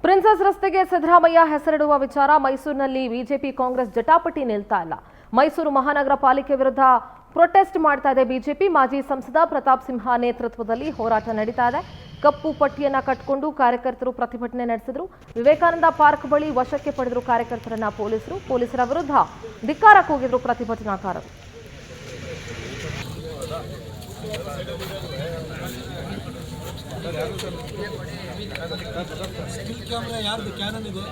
Princess ರಸ್ತೆಗೆ ಸಿದ್ದರಾಮಯ್ಯ ಹೆಸರಿಡುವ ವಿಚಾರ ಮೈಸೂರಿನಲ್ಲಿ ಬಿಜೆಪಿ ಕಾಂಗ್ರೆಸ್ ಜಟಾಪಟಿ ನಿಲ್ತಾ ಇಲ್ಲ. ಮೈಸೂರು ಮಹಾನಗರ ಪಾಲಿಕೆ ವಿರುದ್ಧ ಪ್ರೊಟೆಸ್ಟ್ ಮಾಡ್ತಾ ಇದೆ ಬಿಜೆಪಿ. ಮಾಜಿ ಸಂಸದ ಪ್ರತಾಪ್ ಸಿಂಹ ನೇತೃತ್ವದಲ್ಲಿ ಹೋರಾಟ ನಡೀತಾ ಇದೆ. ಕಪ್ಪು ಪಟ್ಟಿಯನ್ನ ಕಟ್ಟಿಕೊಂಡು ಕಾರ್ಯಕರ್ತರು ಪ್ರತಿಭಟನೆ ನಡೆಸಿದ್ರು. ವಿವೇಕಾನಂದ ಪಾರ್ಕ್ ಬಳಿ ವಶಕ್ಕೆ ಪಡೆದರು ಕಾರ್ಯಕರ್ತರನ್ನ ಪೊಲೀಸರ ವಿರುದ್ಧ ಧಿಕ್ಕಾರ ಕೂಗಿದ್ರು ಪ್ರತಿಭಟನಾಕಾರರು. ಸ್ಟಿಲ್ ಕ್ಯಾಮೆರಾ ಯಾರ್ದು ಕ್ಯಾನನ್ ಇದೆ?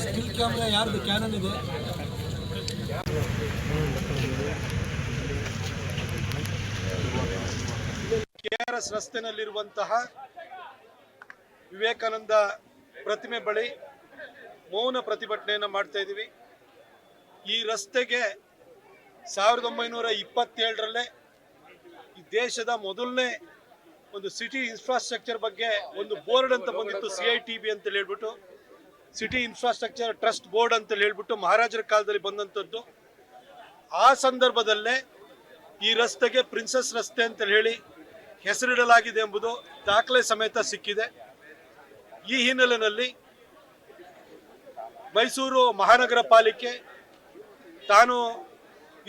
ಸ್ಟಿಲ್ ಕ್ಯಾಮೆರಾ ಯಾರ್ದು ಕ್ಯಾನನ್ ಇದೆ? ಕೆಆರ್ಎಸ್ ರಸ್ತೆಯಲ್ಲಿರುವಂತಹ ವಿವೇಕಾನಂದ ಪ್ರತಿಮೆ ಬಳಿ ಮೌನ ಪ್ರತಿಭಟನೆಯನ್ನು ಮಾಡ್ತಾ ಇದ್ದೀವಿ. ಈ ರಸ್ತೆಗೆ 1927ರಲ್ಲೇ ಈ ದೇಶದ ಮೊದಲನೇ ಒಂದು ಸಿಟಿ ಇನ್ಫ್ರಾಸ್ಟ್ರಕ್ಚರ್ ಬಗ್ಗೆ ಒಂದು ಬೋರ್ಡ್ ಅಂತ ಬಂದಿತ್ತು, CITB ಅಂತ ಹೇಳ್ಬಿಟ್ಟು, ಸಿಟಿ ಇನ್ಫ್ರಾಸ್ಟ್ರಕ್ಚರ್ ಟ್ರಸ್ಟ್ ಬೋರ್ಡ್ ಅಂತ ಹೇಳ್ಬಿಟ್ಟು ಮಹಾರಾಜರ ಕಾಲದಲ್ಲಿ ಬಂದಂಥದ್ದು. ಆ ಸಂದರ್ಭದಲ್ಲೇ ಈ ರಸ್ತೆಗೆ ಪ್ರಿನ್ಸಸ್ ರಸ್ತೆ ಅಂತ ಹೇಳಿ ಹೆಸರಿಡಲಾಗಿದೆ ಎಂಬುದು ದಾಖಲೆ ಸಮೇತ ಸಿಕ್ಕಿದೆ. ಈ ಹಿನ್ನೆಲೆಯಲ್ಲಿ ಮೈಸೂರು ಮಹಾನಗರ ಪಾಲಿಕೆ ತಾನು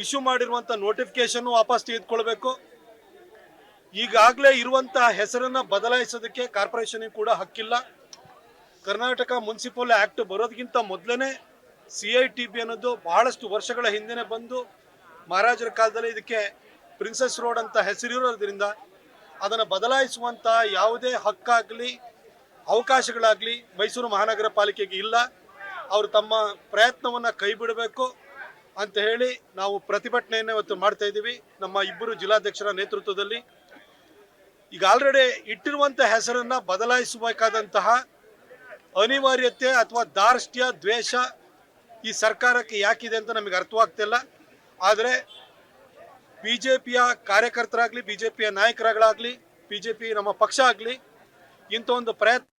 ಇಶ್ಯೂ ಮಾಡಿರುವಂಥ ನೋಟಿಫಿಕೇಶನ್ ವಾಪಸ್ ತೆಗೆದುಕೊಳ್ಬೇಕು. ಈಗಾಗಲೇ ಇರುವಂತಹ ಹೆಸರನ್ನು ಬದಲಾಯಿಸೋದಕ್ಕೆ ಕಾರ್ಪೊರೇಷನ್ಗೆ ಕೂಡ ಹಕ್ಕಿಲ್ಲ. ಕರ್ನಾಟಕ ಮುನ್ಸಿಪಲ್ ಆ್ಯಕ್ಟ್ ಬರೋದಕ್ಕಿಂತ ಮೊದಲೇ CITB ಅನ್ನೋದು ಬಹಳಷ್ಟು ವರ್ಷಗಳ ಹಿಂದೆ ಬಂದು ಮಹಾರಾಜರ ಕಾಲದಲ್ಲಿ ಇದಕ್ಕೆ ಪ್ರಿನ್ಸಸ್ ರೋಡ್ ಅಂತ ಹೆಸರಿರೋದ್ರಿಂದ ಅದನ್ನು ಬದಲಾಯಿಸುವಂಥ ಯಾವುದೇ ಹಕ್ಕಾಗಲಿ ಅವಕಾಶಗಳಾಗಲಿ ಮೈಸೂರು ಮಹಾನಗರ ಪಾಲಿಕೆಗೆ ಇಲ್ಲ. ಅವರು ತಮ್ಮ ಪ್ರಯತ್ನವನ್ನು ಕೈ ಬಿಡಬೇಕು ಅಂತ ಹೇಳಿ ನಾವು ಪ್ರತಿಭಟನೆಯನ್ನು ಇವತ್ತು ಮಾಡ್ತಾ ಇದ್ದೀವಿ ನಮ್ಮ ಇಬ್ಬರು ಜಿಲ್ಲಾಧ್ಯಕ್ಷರ ನೇತೃತ್ವದಲ್ಲಿ. ಈಗ ಆಲ್ರೆಡಿ ಇಟ್ಟಿರುವಂಥ ಹೆಸರನ್ನು ಬದಲಾಯಿಸಬೇಕಾದಂತಹ ಅನಿವಾರ್ಯತೆ ಅಥವಾ ಧಾರ್ಷ್ಟ್ಯ ದ್ವೇಷ ಈ ಸರ್ಕಾರಕ್ಕೆ ಯಾಕಿದೆ ಅಂತ ನಮಗೆ ಅರ್ಥವಾಗ್ತಿಲ್ಲ. ಆದರೆ BJPಯ ಕಾರ್ಯಕರ್ತರಾಗಲಿ, BJPಯ ನಾಯಕರಾಗಲಿ, BJP ನಮ್ಮ ಪಕ್ಷ ಆಗಲಿ ಇಂಥ ಒಂದು ಪ್ರಯತ್ನ